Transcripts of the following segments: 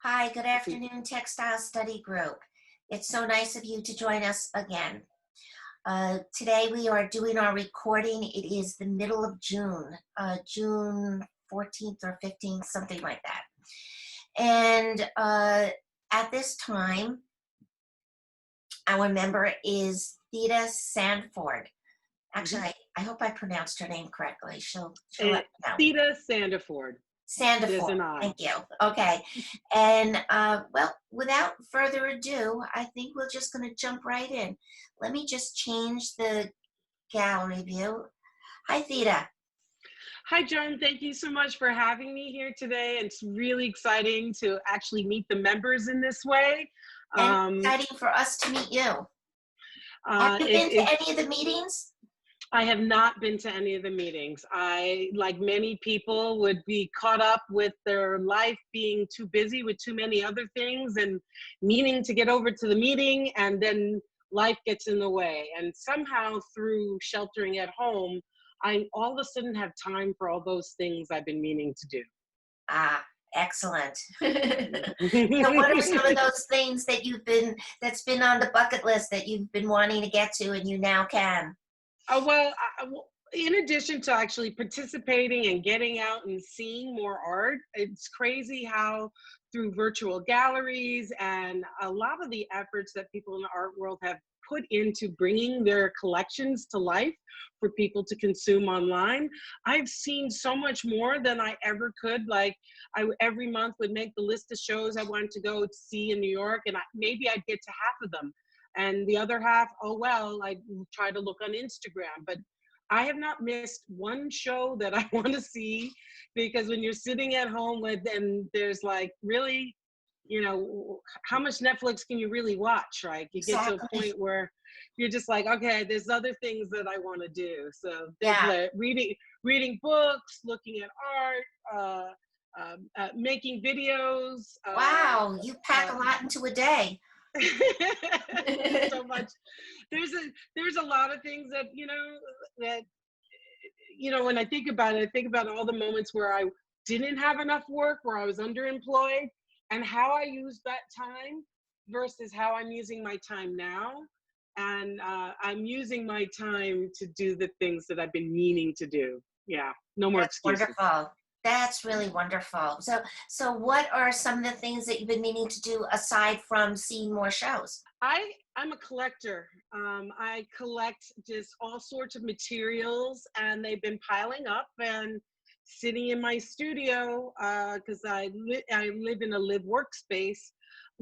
Hi, good afternoon, Textile Study Group. It's so nice of you to join us again. Today we are doing our recording. It is the middle of June, June 14th or 15th, something like that. And at this time, our member is Theda Sandiford. Actually, I hope I pronounced her name correctly. She'll let me know. Theda Sandiford. There's an Sandiford, I. thank you. Okay, and well, without further ado, I think we're just going to jump right in. Let me just change the gallery view. Hi, Theda. Hi, Joan. Thank you so much for having me here today. It's really exciting to actually meet the members in this way. And exciting for us to meet you. Have you been to any of the meetings? I have not been to any of the meetings. I, like many people, would be caught up with their life being too busy with too many other things and meaning to get over to the meeting, and then life gets in the way. And somehow through sheltering at home, I all of a sudden have time for all those things I've been meaning to do. Ah, excellent. So what are some of those things that that's been on the bucket list that you've been wanting to get to and you now can? Well, in addition to actually participating and getting out and seeing more art, it's crazy how through virtual galleries and a lot of the efforts that people in the art world have put into bringing their collections to life for people to consume online, I've seen so much more than I ever could. Like I every month would make the list of shows I wanted to go see in New York, and maybe I'd get to half of them. And the other half, oh well, I try to look on Instagram. But I have not missed one show that I want to see, because when you're sitting at home and there's like, really, how much Netflix can you really watch, right? You get to a point where you're just like, okay, there's other things that I want to do. So there's like reading books, looking at art, making videos. Wow, you pack a lot into a day. So much. There's a lot of things that when I think about it, I think about all the moments where I didn't have enough work, where I was underemployed, and how I used that time versus how I'm using my time now. And I'm using my time to do the things that I've been meaning to do. Yeah, no more excuses. Wonderful. That's really wonderful. So what are some of the things that you've been meaning to do aside from seeing more shows? I'm a collector. I collect just all sorts of materials, and they've been piling up and sitting in my studio because I live in a live workspace.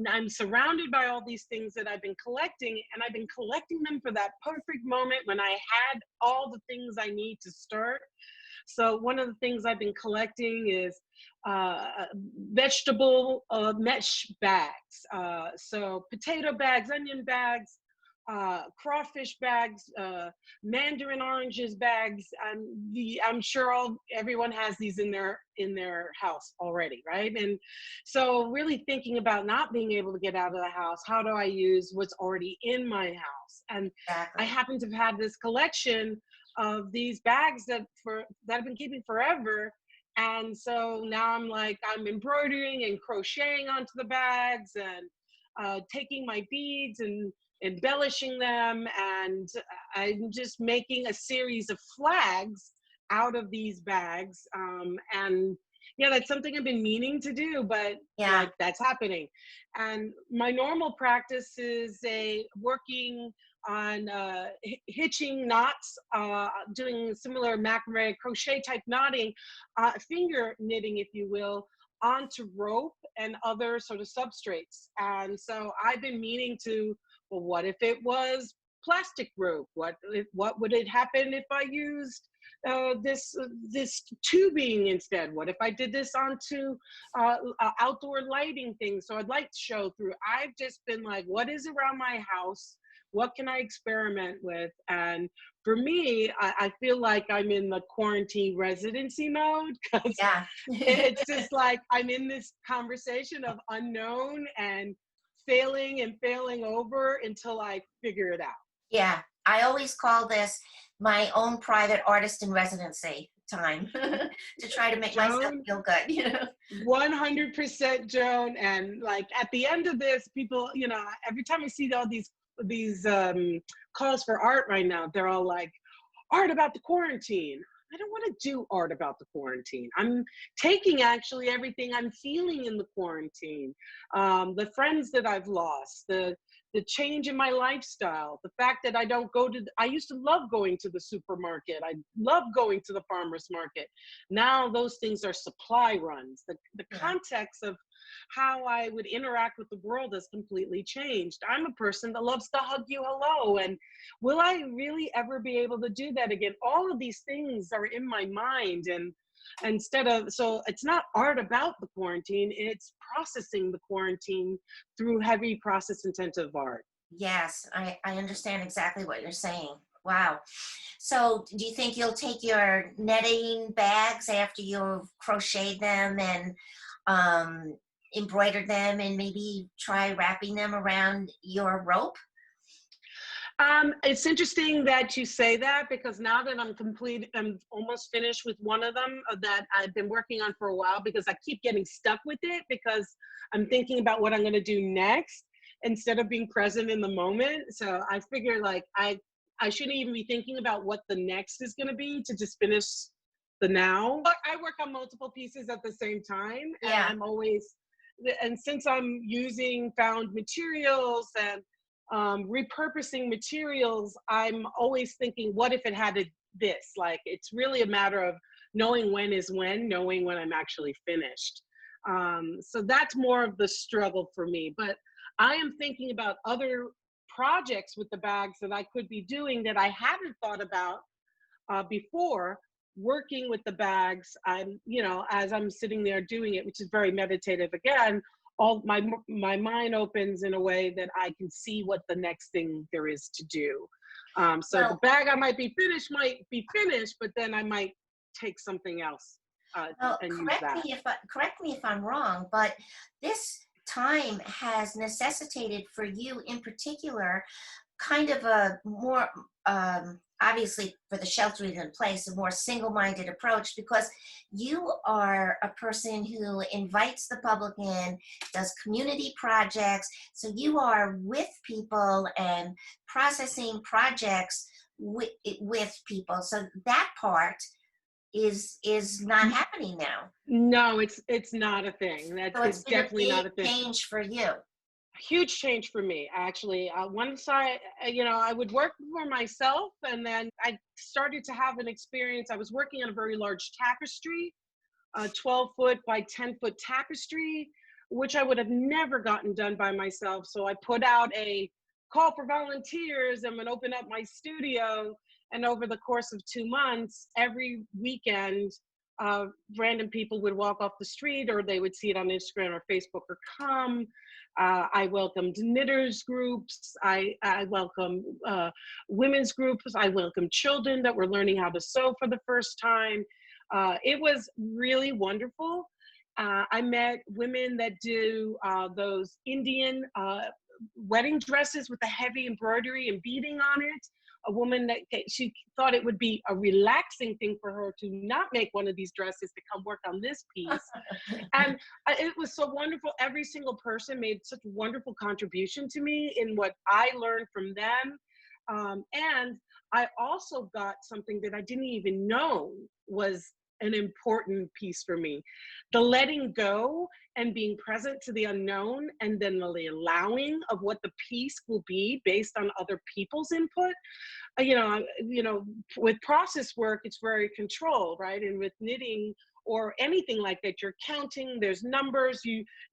I'm surrounded by all these things that I've been collecting, and I've been collecting them for that perfect moment when I had all the things I need to start. So one of the things I've been collecting is vegetable mesh bags. So potato bags, onion bags, crawfish bags, mandarin oranges bags. I'm sure everyone has these in their house already, right? And so really thinking about not being able to get out of the house, how do I use what's already in my house? And I happen to have had this collection of these bags that I've been keeping forever. And so now I'm embroidering and crocheting onto the bags, and taking my beads and embellishing them, and I'm just making a series of flags out of these bags. And yeah, that's something I've been meaning to do, but like that's happening. And my normal practice is working on hitching knots, doing similar macrame crochet type knotting, finger knitting, if you will, onto rope and other sort of substrates. And so I've been meaning to, well, what if it was plastic rope? What would it happen if I used this tubing instead? What if I did this onto outdoor lighting things? So I'd like to show through. I've just been like, what is around my house? What can I experiment with? And for me, I feel like I'm in the quarantine residency mode, because it's just like I'm in this conversation of unknown and failing over until I figure it out. Yeah, I always call this my own private artist in residency. time to try to make myself Joan, feel good, you know? 100% Joan. And like at the end of this, people, you know, every time I see all these calls for art right now, they're all like, art about the quarantine. I don't want to do art about the quarantine. I'm taking actually everything I'm feeling in the quarantine, the friends that I've lost, the change in my lifestyle, the fact that I don't go to, I used to love going to the supermarket. I love going to the farmer's market. Now those things are supply runs. The Yeah. context of how I would interact with the world has completely changed. I'm a person that loves to hug you hello, and will I really ever be able to do that again? All of these things are in my mind, and instead of, so it's not art about the quarantine, it's processing the quarantine through heavy process intensive art. Yes, I understand exactly what you're saying. Wow. So do you think you'll take your netting bags after you've crocheted them and um, embroidered them and maybe try wrapping them around your rope? It's interesting that you say that, because now that I'm almost finished with one of them that I've been working on for a while, because I keep getting stuck with it because I'm thinking about what I'm going to do next instead of being present in the moment. So I figure like I shouldn't even be thinking about what the next is going to be, to just finish the now. But I work on multiple pieces at the same time, and Yeah. I'm always, and since I'm using found materials and repurposing materials, I'm always thinking, what if it had this? Like, it's really a matter of knowing when is when, knowing when I'm actually finished. So that's more of the struggle for me. But I am thinking about other projects with the bags that I could be doing that I haven't thought about before. Working with the bags, I'm, you know, as I'm sitting there doing it, which is very meditative again, all my mind opens in a way that I can see what the next thing there is to do. So the Well, bag I might be finished, but then I might take something else well, and use that. correct me if I'm wrong, but this time has necessitated for you in particular kind of a more obviously for the sheltering in place, a more single-minded approach, because you are a person who invites the public in, does community projects, so you are with people and processing projects with people, so that part is not happening now. No, it's not a thing. So it's It's been a definitely big not a thing. change for you. Huge change for me, actually. Once you know, I would work for myself, and then I started to have an experience. I was working on a very large tapestry, a 12-foot by 10-foot tapestry, which I would have never gotten done by myself. So I put out a call for volunteers and would open up my studio. And over the course of 2 months, every weekend, random people would walk off the street, or they would see it on Instagram or Facebook, or come. I welcomed knitters groups. I welcomed women's groups. I welcomed children that were learning how to sew for the first time. It was really wonderful. I met women that do those Indian wedding dresses with the heavy embroidery and beading on it. A woman that she thought it would be a relaxing thing for her to not make one of these dresses, to come work on this piece. And it was so wonderful. Every single person made such a wonderful contribution to me in what I learned from them. And I also got something that I didn't even know was an important piece for me: the letting go and being present to the unknown, and then the allowing of what the piece will be based on other people's input. You know, with process work, it's very controlled, right? And with knitting or anything like that, you're counting, there's numbers,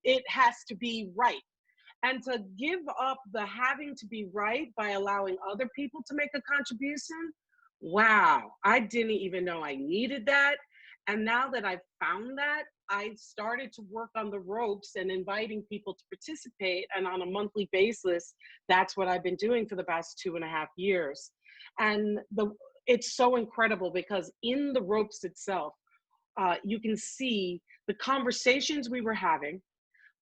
it has to be right. And to give up the having to be right by allowing other people to make a contribution, wow, I didn't even know I needed that. And now that I've found that, I started to work on the ropes and inviting people to participate. And on a monthly basis, that's what I've been doing for the past 2.5 years. And it's so incredible, because in the ropes itself, you can see the conversations we were having.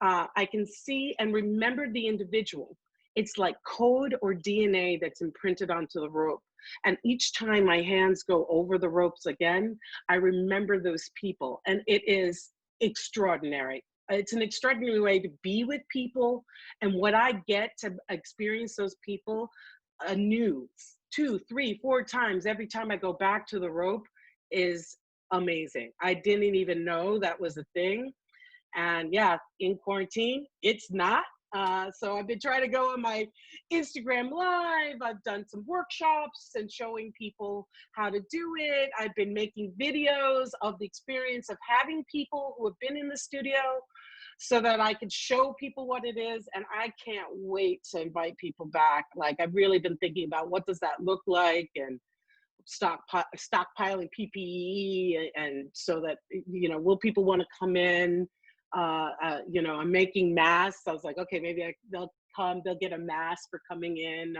I can see and remember the individual. It's like code or DNA that's imprinted onto the rope. And each time my hands go over the ropes again, I remember those people, and it is extraordinary. It's an extraordinary way to be with people, and what I get to experience those people anew 2, 3, 4 times every time I go back to the rope is amazing. I didn't even know that was a thing. And yeah, in quarantine, it's not. So I've been trying to go on my Instagram Live. I've done some workshops and showing people how to do it. I've been making videos of the experience of having people who have been in the studio so that I could show people what it is. And I can't wait to invite people back. Like, I've really been thinking about what does that look like, and stockpiling PPE, and so that, you know, will people want to come in? You know, I'm making masks. I was like, okay, maybe they'll come, they'll get a mask for coming in.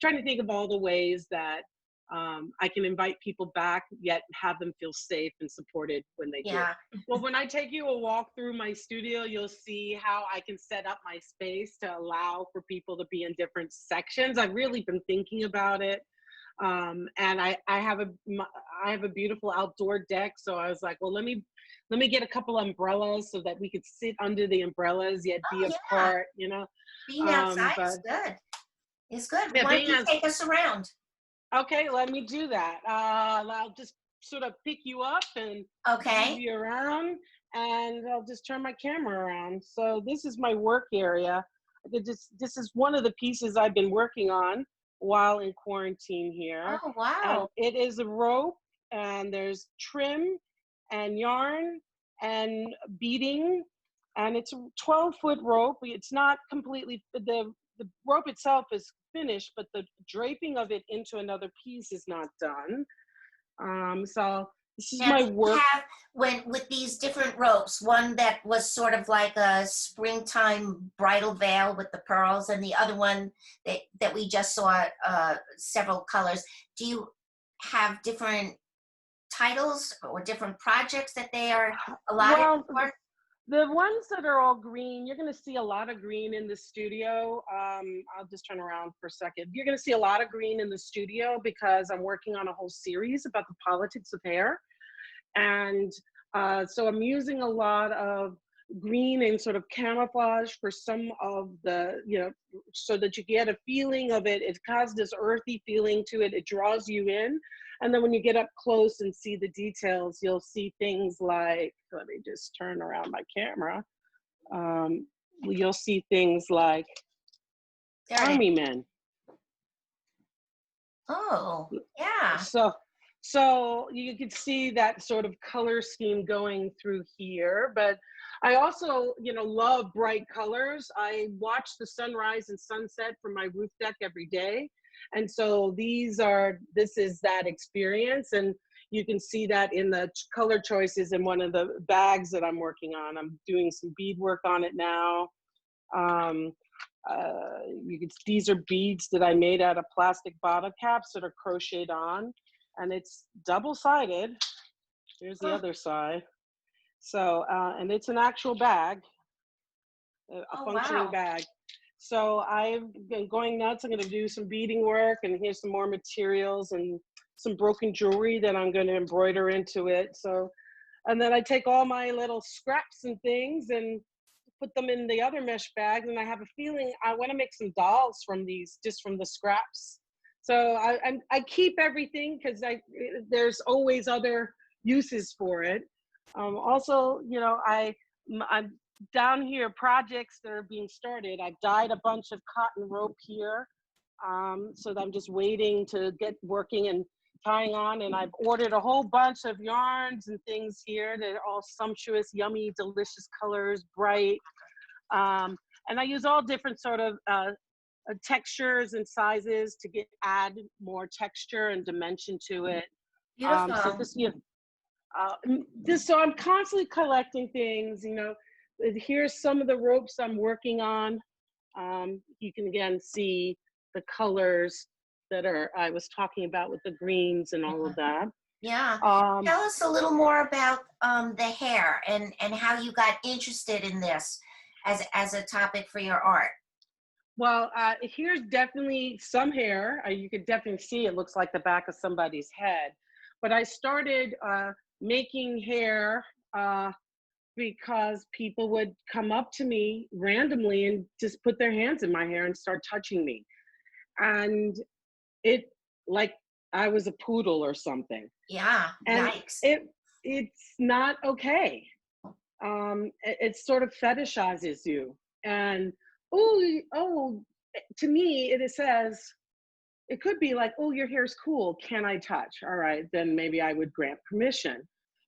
Trying to think of all the ways that I can invite people back, yet have them feel safe and supported when they do. Yeah. Well, when I take you a walk through my studio, you'll see how I can set up my space to allow for people to be in different sections. I've really been thinking about it. And I have a beautiful outdoor deck. So I was like, well, let me get a couple umbrellas so that we could sit under the umbrellas yet be Oh, yeah. apart, you know. Being outside But is good. It's good. yeah, Why don't you take us around? okay, let me do that. I'll just sort of pick you up and move Okay. you around, and I'll just turn my camera around. So this is my work area. This is one of the pieces I've been working on while in quarantine here. Oh, And wow. it is a rope, and there's trim and yarn and beading, and it's a 12-foot rope. It's not completely, the rope itself is finished, but the draping of it into another piece is not done. So this is Now, my do you work. have, when with these different ropes, one that was sort of like a springtime bridal veil with the pearls, and the other one that we just saw several colors. Do you have different titles or different projects that they are allotted Well, for? the ones that are all green, you're going to see a lot of green in the studio. I'll just turn around for a second. You're going to see a lot of green in the studio because I'm working on a whole series about the politics of hair. And so I'm using a lot of green and sort of camouflage for some of the, you know, so that you get a feeling of it. It has this earthy feeling to it. It draws you in. And then when you get up close and see the details, you'll see things like, let me just turn around my camera. You'll see things like There it is. army men. Oh, yeah. So, so you can see that sort of color scheme going through here, but I also, you know, love bright colors. I watch the sunrise and sunset from my roof deck every day. And so this is that experience. And you can see that in the color choices in one of the bags that I'm working on. I'm doing some bead work on it now. Um, these are beads that I made out of plastic bottle caps that are crocheted on, and it's double-sided. Here's the Huh. other side. So, and it's an actual bag, a Oh, functioning wow. bag. So I've been going nuts. I'm going to do some beading work, and here's some more materials and some broken jewelry that I'm going to embroider into it. So, and then I take all my little scraps and things and put them in the other mesh bags, and I have a feeling I want to make some dolls from these, just from the scraps. So I keep everything because there's always other uses for it. Also, you know, I'm down here, projects that are being started. I've dyed a bunch of cotton rope here, so that I'm just waiting to get working and tying on. And I've ordered a whole bunch of yarns and things here. They're all sumptuous, yummy, delicious colors, bright. And I use all different sort of textures and sizes to add more texture and dimension to it. So Beautiful. this, you know, so I'm constantly collecting things, you know. Here's some of the ropes I'm working on. You can again see the colors that I was talking about with the greens and all of that. Yeah. Um, Tell us a little more about the hair and how you got interested in this as a topic for your art. Well, here's definitely some hair. You could definitely see it looks like the back of somebody's head. But I started making hair because people would come up to me randomly and just put their hands in my hair and start touching me. And it, like I was a poodle or something. Yeah, And yikes. it's not okay. It sort of fetishizes you. And oh, to me, it says, it could be like, oh, your hair's cool. Can I touch? All right, then maybe I would grant permission.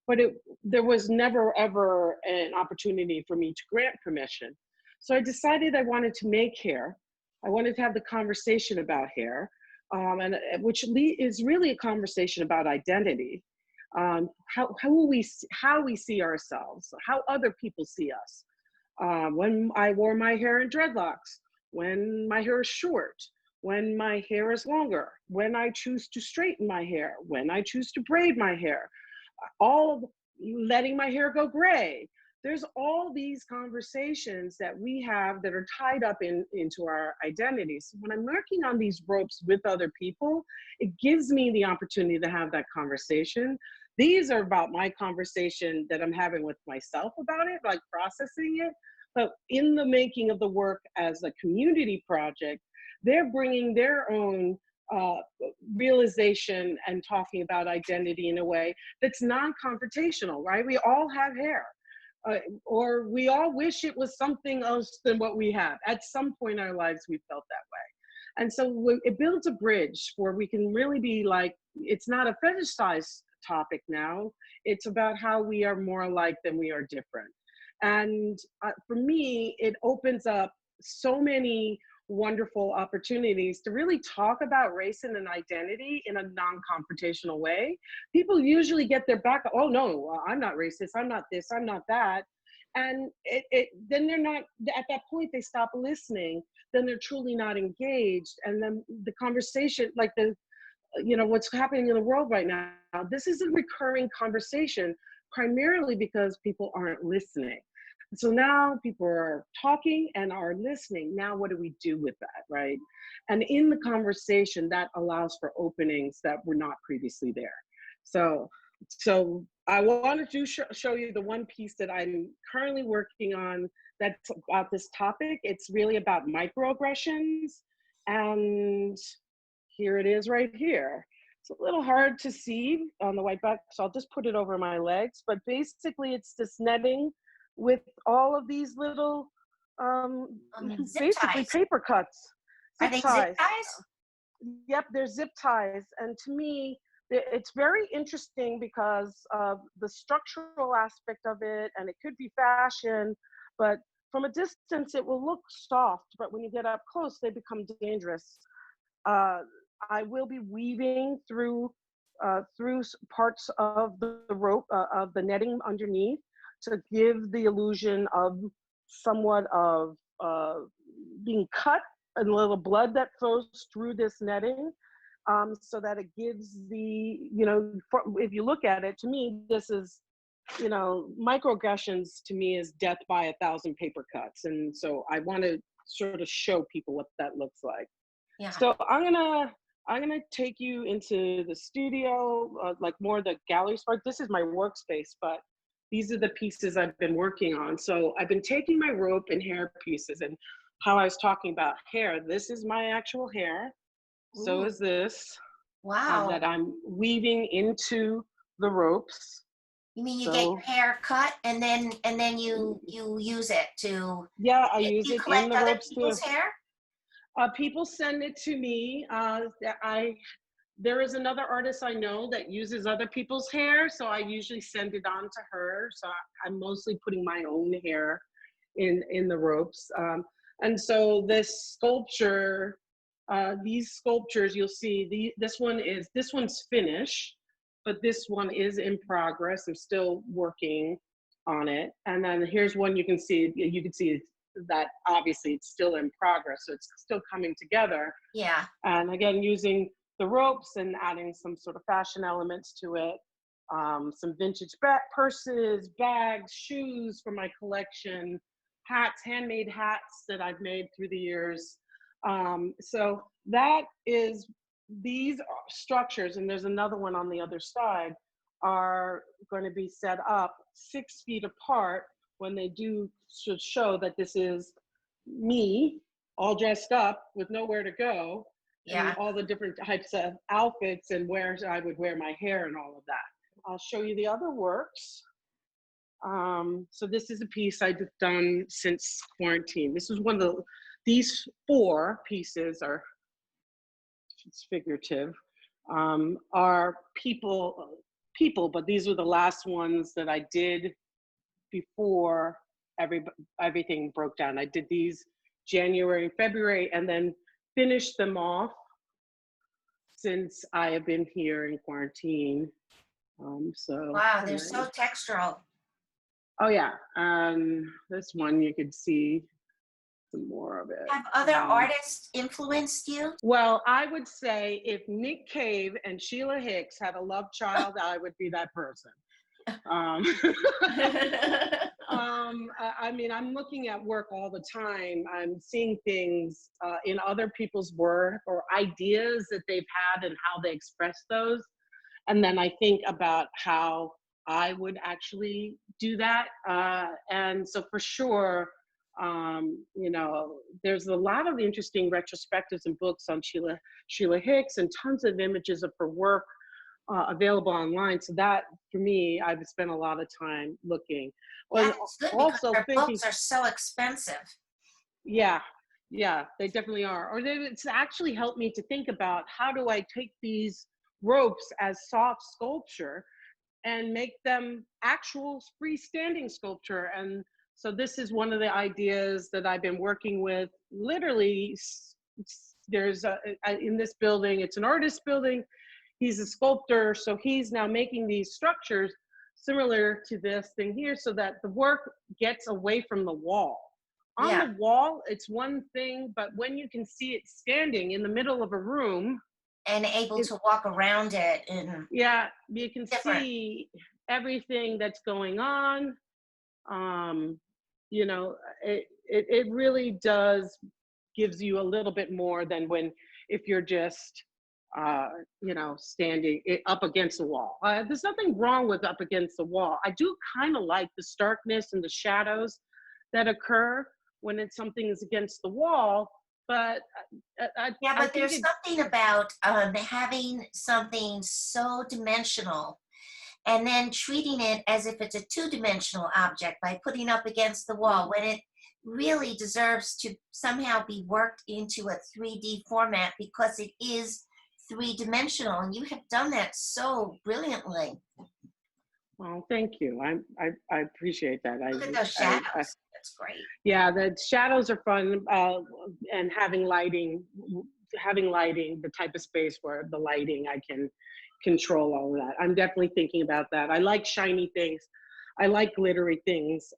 But there was never ever an opportunity for me to grant permission. So I decided I wanted to make hair. I wanted to have the conversation about hair, and which is really a conversation about identity. How we see ourselves, how other people see us. When I wore my hair in dreadlocks, when my hair is short, when my hair is longer, when I choose to straighten my hair, when I choose to braid my hair, all of letting my hair go gray. There's all these conversations that we have that are tied up into our identities. When I'm working on these ropes with other people, it gives me the opportunity to have that conversation. These are about my conversation that I'm having with myself about it, like processing it. But in the making of the work as a community project, they're bringing their own uh, realization and talking about identity in a way that's non-confrontational, right? We all have hair, or we all wish it was something else than what we have. At some point in our lives, we felt that way. And so it builds a bridge where we can really be like, it's not a fetishized topic now. It's about how we are more alike than we are different. And for me, it opens up so many wonderful opportunities to really talk about race and an identity in a non-confrontational way. People usually get their back, oh no, I'm not racist, I'm not this, I'm not that. And then they're not, at that point, they stop listening, then they're truly not engaged. And then the conversation, like what's happening in the world right now, this is a recurring conversation, primarily because people aren't listening. So now people are talking and are listening. Now, what do we do with that, right? And in the conversation, that allows for openings that were not previously there. So I wanted to show you the one piece that I'm currently working on that's about this topic. It's really about microaggressions, and here it is right here. It's a little hard to see on the white back, so I'll just put it over my legs. But basically, it's this netting with all of these little, Zip basically ties. paper cuts, Are zip they zip ties. ties? Yep, they're zip ties. And to me, it's very interesting because of the structural aspect of it, and it could be fashion, but from a distance, it will look soft, but when you get up close, they become dangerous. Uh, I will be weaving through parts of the rope, of the netting underneath, to give the illusion of somewhat of being cut, and a little blood that flows through this netting, so that it gives if you look at it, to me, this is, microaggressions to me is death by 1,000 paper cuts. And so I want to sort of show people what that looks like. Yeah. So I'm gonna take you into the studio, like more the gallery spark. This is my workspace, but these are the pieces I've been working on. So I've been taking my rope and hair pieces, and how I was talking about hair. This is my actual hair. So Ooh, is this, wow. that I'm weaving into the ropes. You mean you get So your hair cut and then you use it to, yeah, I do use you it in collect the other ropes too. people's hair? People send it to me. There is another artist I know that uses other people's hair, so I usually send it on to her. So I'm mostly putting my own hair in the ropes. And so this sculpture, these sculptures, you'll see this one's finished, but this one is in progress. I'm still working on it. And then here's one you can see that obviously it's still in progress, so it's still coming together. Yeah. And again, using the ropes and adding some sort of fashion elements to it. Some vintage purses, bags, shoes from my collection, hats, handmade hats that I've made through the years. So that is, these structures, and there's another one on the other side, are going to be set up 6 feet apart when they do should show that this is me all dressed up with nowhere to go and Yeah. all the different types of outfits and where I would wear my hair and all of that. I'll show you the other works. So this is a piece I've done since quarantine. This is one of these 4 pieces are, it's figurative, are people, but these were the last ones that I did before everything broke down. I did these January, February, and then finished them off since I have been here in quarantine. Wow, they're so textural. Oh yeah, this one you could see some more of it. Have other artists influenced you? Well, I would say if Nick Cave and Sheila Hicks had a love child, I would be that person. Um, I mean, I'm looking at work all the time. I'm seeing things in other people's work or ideas that they've had and how they express those. And then I think about how I would actually do that. And so for sure, you know, there's a lot of interesting retrospectives and books on Sheila Hicks and tons of images of her work available online. So that, for me, I've spent a lot of time looking. Yeah, Well, it's good because also their thinking, books are so expensive. yeah, yeah, they definitely are. Or it's actually helped me to think about how do I take these ropes as soft sculpture and make them actual freestanding sculpture. And so this is one of the ideas that I've been working with. Literally, there's in this building, it's an artist building. He's a sculptor, so he's now making these structures similar to this thing here so that the work gets away from the wall. On Yeah, the wall, it's one thing, but when you can see it standing in the middle of a room, and able to walk around it and yeah, you can different. see everything that's going on. You know, it really does gives you a little bit more than when if you're just you know, standing up against the wall. There's nothing wrong with up against the wall. I do kind of like the starkness and the shadows that occur when it's something is against the wall, but Yeah, I but think there's it, something about having something so dimensional and then treating it as if it's a two-dimensional object by putting up against the wall when it really deserves to somehow be worked into a 3D format because it is three-dimensional, and you have done that so brilliantly. well, thank you. I appreciate that. Look at those shadows. That's great. Yeah, the shadows are fun, and having lighting, the type of space where the lighting I can control all of that. I'm definitely thinking about that. I like shiny things. I like glittery things.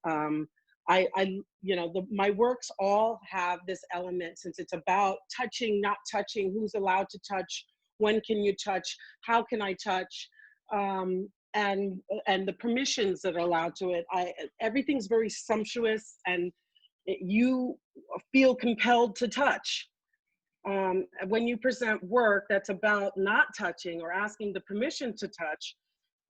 You know, my works all have this element since it's about touching, not touching, who's allowed to touch, when can you touch, how can I touch, and the permissions that are allowed to it. Everything's very sumptuous, and you feel compelled to touch. When you present work that's about not touching or asking the permission to touch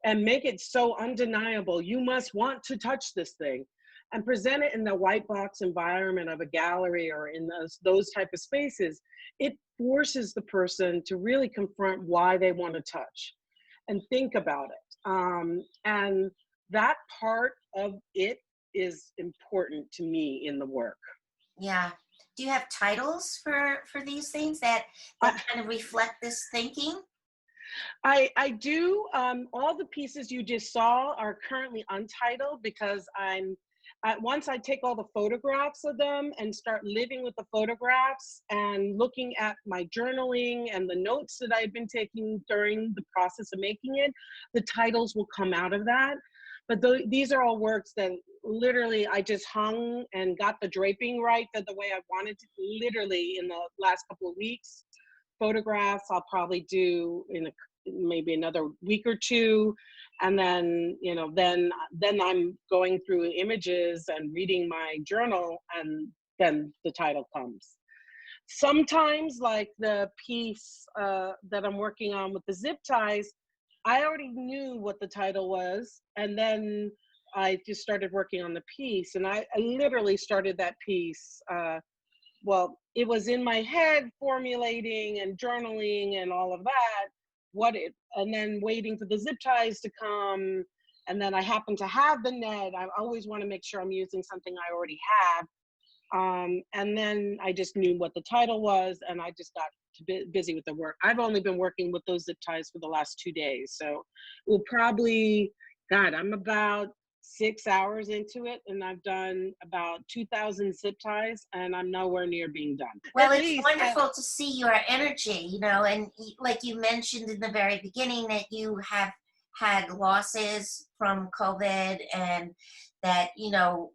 and make it so undeniable, you must want to touch this thing, and present it in the white box environment of a gallery or in those type of spaces, it forces the person to really confront why they want to touch and think about it. And that part of it is important to me in the work. Yeah. Do you have titles for these things that kind of reflect this thinking? I do. All the pieces you just saw are currently untitled because once I take all the photographs of them and start living with the photographs and looking at my journaling and the notes that I've been taking during the process of making it, the titles will come out of that. But these are all works that literally I just hung and got the draping right the way I wanted to, literally in the last couple of weeks. Photographs I'll probably do in maybe another week or two, and then you know then I'm going through images and reading my journal, and then the title comes. Sometimes, like the piece that I'm working on with the zip ties, I already knew what the title was, and then I just started working on the piece, and I literally started that piece. Well, it was in my head, formulating and journaling and all of that. And then waiting for the zip ties to come, and then I happen to have the net. I always want to make sure I'm using something I already have. And then I just knew what the title was, and I just got busy with the work. I've only been working with those zip ties for the last 2 days, so we'll probably, God, I'm about 6 hours into it, and I've done about 2,000 zip ties, and I'm nowhere near being done. Well, At it's least, wonderful to see your energy, and like you mentioned in the very beginning that you have had losses from COVID, and that,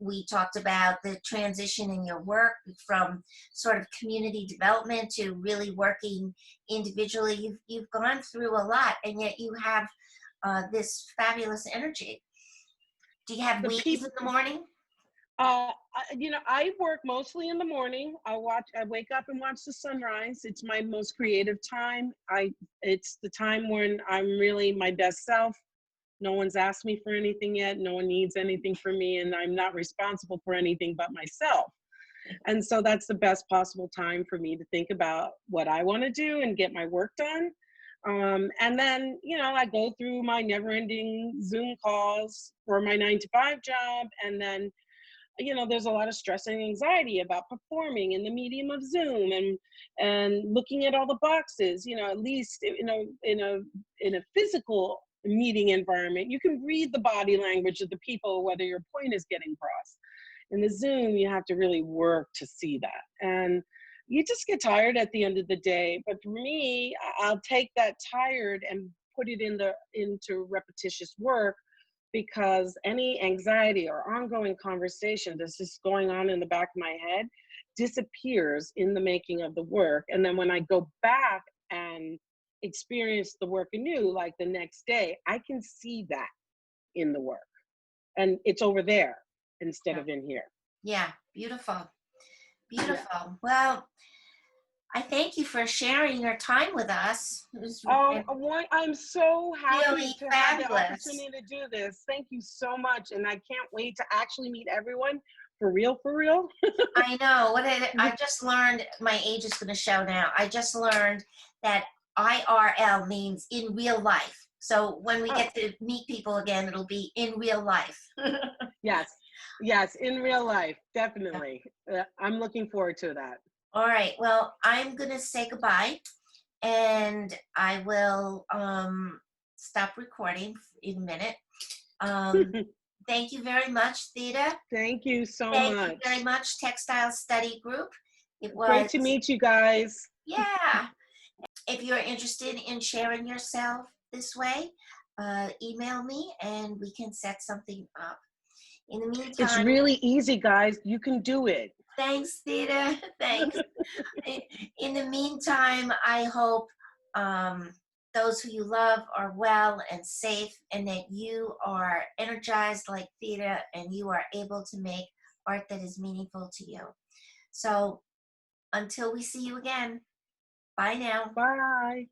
we talked about the transition in your work from sort of community development to really working individually. You've gone through a lot, and yet you have this fabulous energy. Do you have the wheeze people, in the morning? I work mostly in the morning. I wake up and watch the sunrise. It's my most creative time. It's the time when I'm really my best self. No one's asked me for anything yet. No one needs anything from me, and I'm not responsible for anything but myself. And so that's the best possible time for me to think about what I want to do and get my work done. And then, I go through my never-ending Zoom calls for my 9 to 5 job. And then, there's a lot of stress and anxiety about performing in the medium of Zoom, and looking at all the boxes. At least in a physical meeting environment, you can read the body language of the people, whether your point is getting across. In the Zoom, you have to really work to see that, and you just get tired at the end of the day. But for me, I'll take that tired and put it into repetitious work, because any anxiety or ongoing conversation that's just going on in the back of my head disappears in the making of the work. And then when I go back and experience the work anew, like the next day, I can see that in the work, and it's over there instead of in here. Yeah, beautiful. Yeah. Beautiful. Well, I thank you for sharing your time with us. It was I'm so happy really to have the fabulous. opportunity to do this. Thank you so much. And I can't wait to actually meet everyone for real, for real. I know. I just learned, my age is going to show now. I just learned that IRL means in real life. So when we get to meet people again, it'll be in real life. Yes, in real life, definitely. I'm looking forward to that. All right. Well, I'm going to say goodbye, and I will stop recording in a minute. Thank you very much, Theda. Thank you so Thank much. you very much, Textile Study Group. It was Great to meet you guys. Yeah. If you're interested in sharing yourself this way, email me and we can set something up. In the meantime, It's really easy, guys. You can do it. Thanks, Theda. Thanks. In the meantime, I hope those who you love are well and safe, and that you are energized like Theda, and you are able to make art that is meaningful to you. So until we see you again, bye now. Bye.